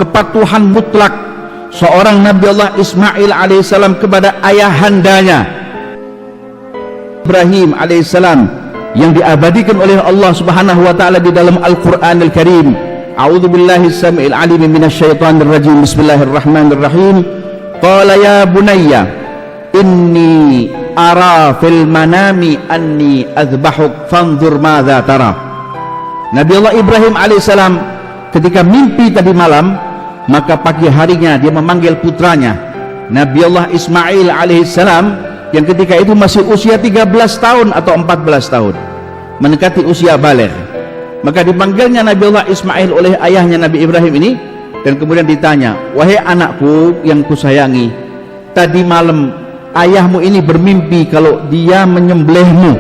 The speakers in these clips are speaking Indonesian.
kepatuhan mutlak seorang Nabi Allah Ismail alaihissalam kepada ayahandanya Ibrahim alaihissalam yang diabadikan oleh Allah Subhanahu wa taala di dalam Al-Qur'anul Karim. A'udzubillahi samiil alim minasyaitonir rajim. Bismillahirrahmanirrahim. Qala ya bunayya inni ara fil manami anni azbahuk fanzur madza tara. Nabi Allah Ibrahim alaihissalam ketika mimpi tadi malam, maka pagi harinya dia memanggil putranya Nabi Allah Ismail alaihissalam yang ketika itu masih usia 13 tahun atau 14 tahun, mendekati usia baligh. Maka dipanggilnya Nabi Allah Ismail oleh ayahnya Nabi Ibrahim ini, dan kemudian ditanya, wahai anakku yang kusayangi, tadi malam ayahmu ini bermimpi kalau dia menyembelihmu.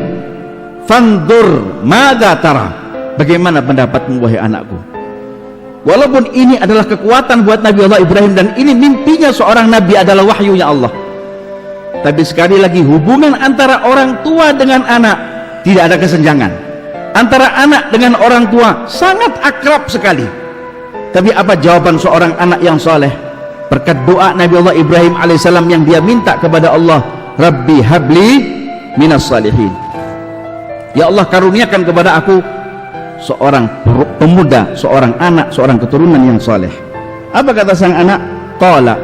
Fandur madza tara, bagaimana pendapatmu wahai anakku? Walaupun ini adalah kekuatan buat Nabi Allah Ibrahim dan ini mimpinya seorang nabi adalah wahyunya Allah, tapi sekali lagi hubungan antara orang tua dengan anak tidak ada kesenjangan. Antara anak dengan orang tua sangat akrab sekali. Tapi apa jawaban seorang anak yang soleh berkat doa Nabi Allah Ibrahim alaihissalam yang dia minta kepada Allah, Rabbi habli minas salihin, ya Allah karuniakan kepada aku seorang pemuda, seorang anak, seorang keturunan yang soleh. Apa kata sang anak? Qala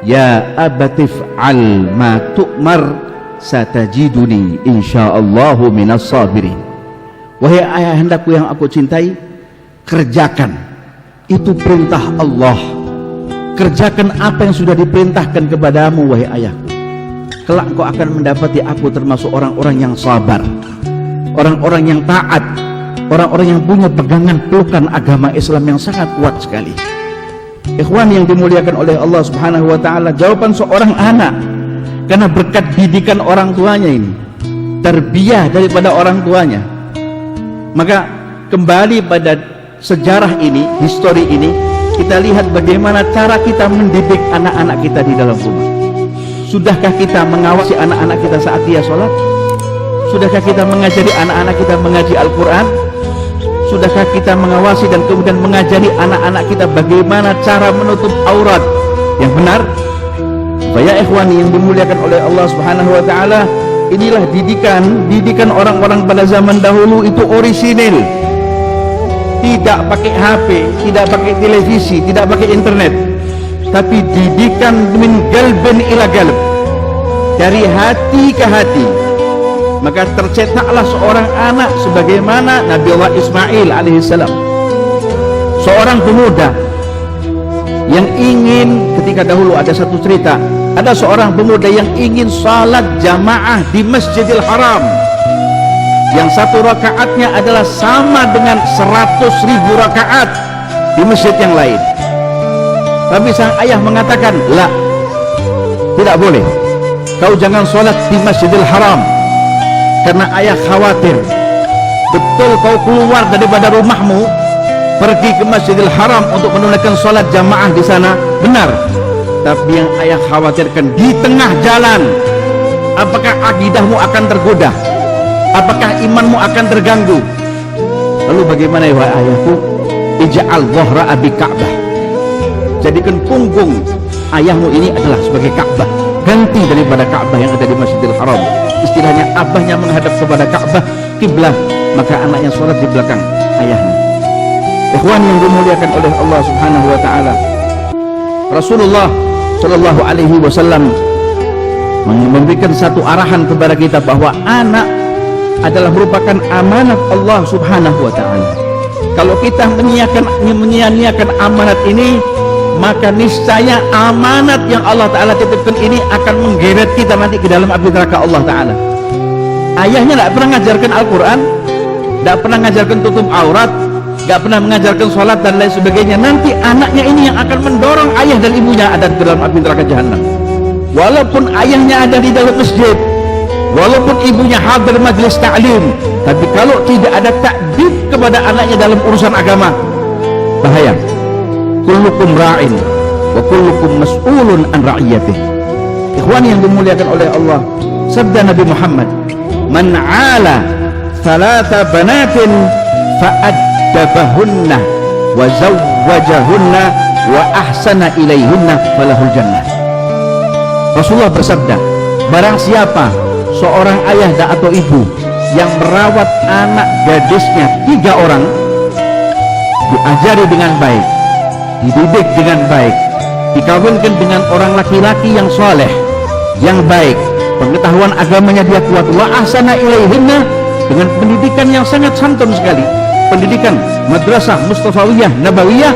ya abatif al ma tu'mar satajiduni insyaallahu minas sabirin. Wahai ayahandaku yang aku cintai, kerjakan itu perintah Allah, kerjakan apa yang sudah diperintahkan kepadamu wahai ayahku. Kelak engkau akan mendapati aku termasuk orang-orang yang sabar, orang-orang yang taat, orang-orang yang punya pegangan pelukan agama Islam yang sangat kuat sekali. Ikhwan yang dimuliakan oleh Allah Subhanahu wa taala, jawaban seorang anak karena berkat didikan orang tuanya ini, tarbiyah daripada orang tuanya. Maka kembali pada sejarah ini, histori ini, kita lihat bagaimana cara kita mendidik anak-anak kita di dalam rumah. Sudahkah kita mengawasi anak-anak kita saat dia sholat? Sudahkah kita mengajari anak-anak kita mengaji Al-Quran? Sudahkah kita mengawasi dan kemudian mengajari anak-anak kita bagaimana cara menutup aurat yang benar? Ya ikhwani yang dimuliakan oleh Allah Subhanahu wa taala, inilah didikan orang-orang pada zaman dahulu itu orisinil. Tidak pakai HP, tidak pakai televisi, tidak pakai internet, tapi didikan min galbin ila galb, dari hati ke hati. Maka tercetaklah seorang anak sebagaimana Nabi Allah Ismail alaihissalam, seorang pemuda yang ingin, ketika dahulu ada satu cerita, ada seorang pemuda yang ingin salat jamaah di Masjidil Haram, yang satu rakaatnya adalah sama dengan 100.000 rakaat di masjid yang lain. Tapi sang ayah mengatakan, la, tidak boleh, kau jangan salat di Masjidil Haram, karena ayah khawatir betul kau keluar daripada rumahmu pergi ke Masjidil Haram untuk menunaikan salat jamaah di sana, benar, tapi yang ayah khawatirkan di tengah jalan, apakah akidahmu akan tergoda, apakah imanmu akan terganggu. Lalu bagaimana ya ayahku? Ija'al dhahra abi Ka'bah, jadikan punggung ayahmu ini adalah sebagai Ka'bah, ganti daripada Ka'bah yang ada di Masjidil Haram. Istilahnya abahnya menghadap kepada Ka'bah, kiblah, maka anaknya sholat di belakang ayahnya. Ikhwan yang dimuliakan oleh Allah Subhanahu wa taala, Rasulullah sallallahu alaihi wasallam memberikan satu arahan kepada kita bahwa anak adalah merupakan amanat Allah Subhanahu wa taala. Kalau kita menyia-nyiakan amanat ini, maka niscaya amanat yang Allah Ta'ala titipkan ini akan menggeret kita nanti ke dalam api neraka Allah Ta'ala. Ayahnya tidak pernah mengajarkan Al-Quran, tidak pernah mengajarkan tutup aurat, tidak pernah mengajarkan sholat dan lain sebagainya. Nanti anaknya ini yang akan mendorong ayah dan ibunya ada ke dalam api neraka jahanam. Walaupun ayahnya ada di dalam masjid, walaupun ibunya hadir majelis ta'lim, tapi kalau tidak ada takdib kepada anaknya dalam urusan agama, bahaya. Kullukum ra'in wa kullukum mas'ulun an ra'iyatih. Ikhwan yang dimuliakan oleh Allah, sabda Nabi Muhammad, man 'ala thalatha banatin fa'addabahunna wa zawwajahunna wa ahsana ilaihinna falahul jannah. Rasulullah bersabda, barang siapa seorang ayah atau ibu yang merawat anak gadisnya 3 orang, diajari dengan baik, dididik dengan baik, dikawinkan dengan orang laki-laki yang soleh, yang baik, pengetahuan agamanya dia kuat, wa ahsana ilaihinna, dengan pendidikan yang sangat santun sekali, pendidikan madrasah Mustafawiyah Nabawiyah,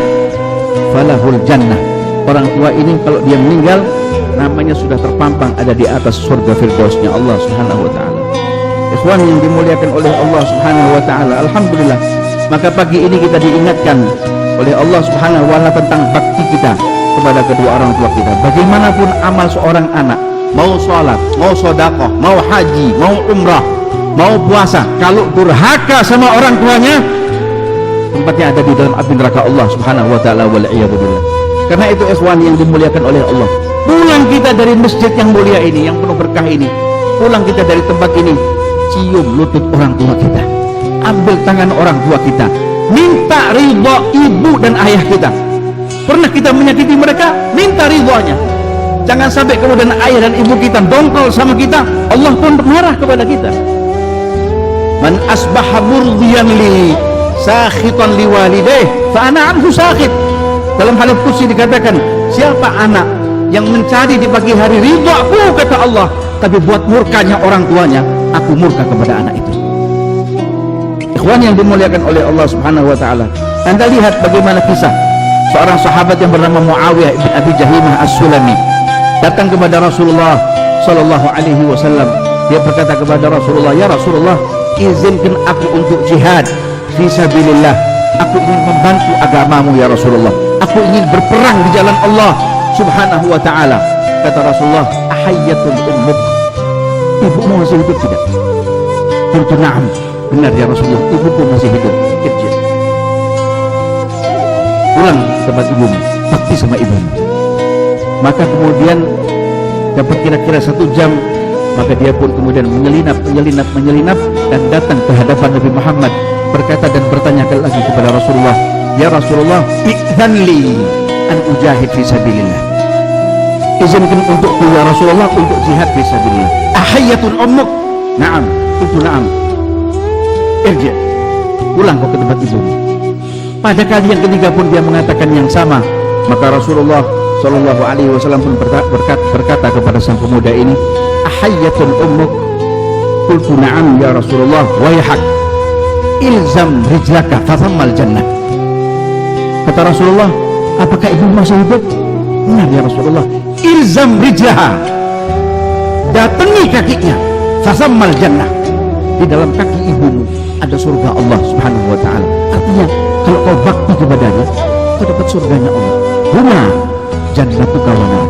falahul jannah. Orang tua ini kalau dia meninggal, namanya sudah terpampang ada di atas surga firdausnya Allah Subhanahu wa taala. Ikhwan yang dimuliakan oleh Allah Subhanahu wa taala, alhamdulillah, maka pagi ini kita diingatkan oleh Allah Subhanahu wa taala tentang bakti kita kepada kedua orang tua kita. Bagaimanapun amal seorang anak, mau sholat, mau sedekah, mau haji, mau umrah, mau puasa, kalau durhaka sama orang tuanya, tempatnya ada di dalam api neraka Allah Subhanahu wa taala, wal iyadu billah. Karena itu ikhwan yang dimuliakan oleh Allah, pulang kita dari masjid yang mulia ini, yang penuh berkah ini, pulang kita dari tempat ini, cium lutut orang tua kita, ambil tangan orang tua kita, minta ridha ibu dan ayah kita. Pernah kita menyakiti mereka, minta ridhonya. Jangan sampai kemudian ayah dan ibu kita dongkol sama kita, Allah pun marah kepada kita. Man asbaha murdiyan li sakhitan li walidayh fa ana anhu sakhit. Dalam hadits qudsi dikatakan, siapa anak yang mencari di pagi hari ridhaku, kata Allah, tapi buat murkanya orang tuanya, aku murka kepada anak itu. Ikhwan yang dimuliakan oleh Allah Subhanahu wa taala, Anda lihat bagaimana kisah seorang sahabat yang bernama Muawiyah bin Abi Jahimah As-Sulami datang kepada Rasulullah sallallahu alaihi wasallam. Dia berkata kepada Rasulullah, ya Rasulullah, izinkan aku untuk jihad fi sabilillah. Aku ingin membantu agamamu ya Rasulullah. Aku ingin berperang di jalan Allah Subhanahu wa taala. Kata Rasulullah, ahayyatul ummuk, ibumu masih hidup tidak? Qultu na'am, benar ya Rasulullah, ibuku masih hidup. Irji, pulang ke tempat ibumu, bakti sama ibumu. Maka kemudian dapat kira-kira 1 jam, maka dia pun kemudian menyelinap dan datang ke hadapan Nabi Muhammad, berkata dan bertanya lagi kepada Rasulullah, ya Rasulullah, idzanli an ujahid fi sabilillah. Izinkan untukku ya Rasulullah untuk jihad fi sabilillah. Ahayatun ummuk? Na'am. Itu na'am. Irji, pulang kau ke tempat ibumu. Pada kali yang ketiga pun dia mengatakan yang sama. Maka Rasulullah sallallahu alaihi wasallam pun berkata kepada sang pemuda ini, ahayatun ummuk? Qultu na'am ya Rasulullah, wayhak ilzam rijlaka fathammal jannah. Kata Rasulullah, apakah ibu masih hidup? Benar ya Rasulullah. Ilzam rijlaha, datangi kakinya, fathammal jannah. Di dalam kaki ibumu ada surga Allah Subhanahu wa taala. Artinya kalau kau bakti kepadanya, kau dapat surganya Allah. Huma jannatuka wa nar.